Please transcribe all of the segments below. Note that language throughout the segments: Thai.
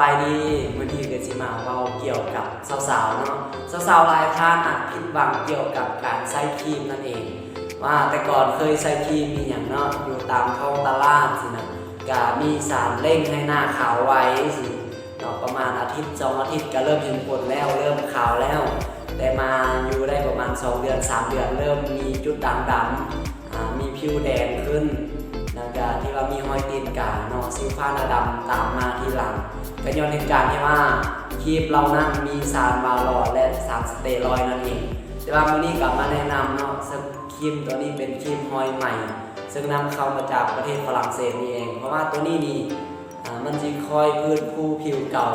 ไปดีวันนี้ก็สิมาเว้าเกี่ยวกับสาวๆเนาะสาวๆหลายท่านอาจผิดหวังเกี่ยวกับการใช้ครีมนั่นเองว่าแต่ก่อนเคยใช้ครีมมีอย่างเนาะอยู่ตามท้องตลาดสินะก็มีสารเร่งให้หน้าขาวไว้สิเนาะประมาณอาทิตย์2 อาทิตย์ก็เริ่มเห็นผลแล้วเริ่มขาวแล้วแต่มาอยู่ได้ประมาณ2 เดือน 3 เดือนเริ่มมีจุดด่างดำมีผิวแดงขึ้นแล้วก็ที่ว่ามีห้อยตีนกาเนาะสิวฟ้าดำตามมาทีหลังก็ย้อนเหตุการณ์ที่ว่าครีมเรานั้นมีสารวาลอและสารสเตียรอยด์นั่นเองแต่ว่ามื้อนี้กลับมาแนะนำเนาะซึ่งครีมตัวนี้เป็นครีมฮอยใหม่ซึ่งนำเข้ามาจากประเทศฝรั่งเศสนี่เองเพราะว่าตัวนี้นี่มันจะคอยพื้นฟูผิวเก่า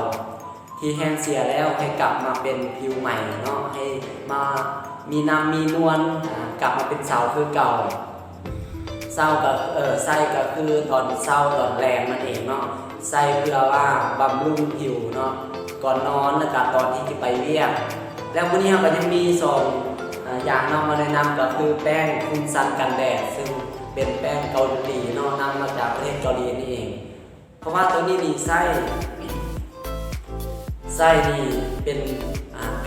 ที่แห้งเสียแล้วให้กลับมาเป็นผิวใหม่เนาะให้มามีน้ำมีนวลกลับมาเป็นสาวคือเก่าเศร้ากับไส้ก็คือตอนเศร้าตอนแรงนั่นเองเนาะไส้เพื่อว่าบำรุงผิวเนาะก่อนนอนแล้วก็ตอนที่จะไปเรียนแล้ววันนี้เราก็ยังมีอย่างนำมาแนะนำก็คือแป้งคุมซันกันแดดซึ่งเป็นแป้งเกาหลีเนาะนำมาจากประเทศเกาหลีนี่เองเพราะว่าตัวนี้นี่ไส้นี่เป็น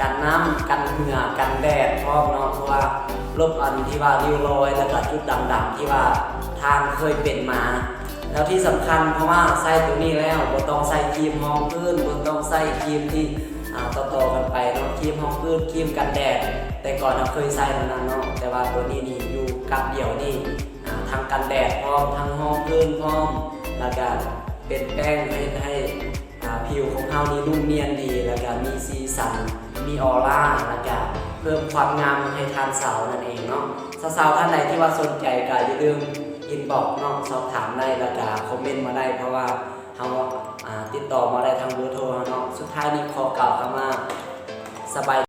กันน้ำกันเหงื่อกันแดดพร้อมเนาะเพราะว่าลบอันที่ว่าริ้วรอยแล้วก็จุดดำๆที่ว่าทางเคยเป็นมาแล้วที่สำคัญเพราะว่าใส่ตัวนี้แล้วบ่ต้องใส่ครีมรองพื้นบ่ต้องใส่ครีมที่ต่อกันไปเนาะครีมรองพื้นครีมกันแดดแต่ก่อนเราเคยใส่นั่นเนาะแต่ว่าตัวนี้นี่อยู่กับเดี่ยวนี่ทั้งกันแดดพร้อมทั้งรองพื้นพร้อมแล้วก็เป็นแป้งให้ผิวของเรานี่นุ่มเนียนดีแล้วก็มีสีสันมีออร่าแล้วก็เพิ่มความงามให้ทานสาวนั่นเองเนาะสาวๆท่านใดที่ว่าสนใจก็อย่าลืมอินบ็อกซ์เนาะสอบถามได้แล้วก็คอมเมนต์มาได้เพราะว่าเราติดต่อมาได้ทางเบอร์โทรเนาะสุดท้ายนี้ขอกล่าวคำว่าสบาย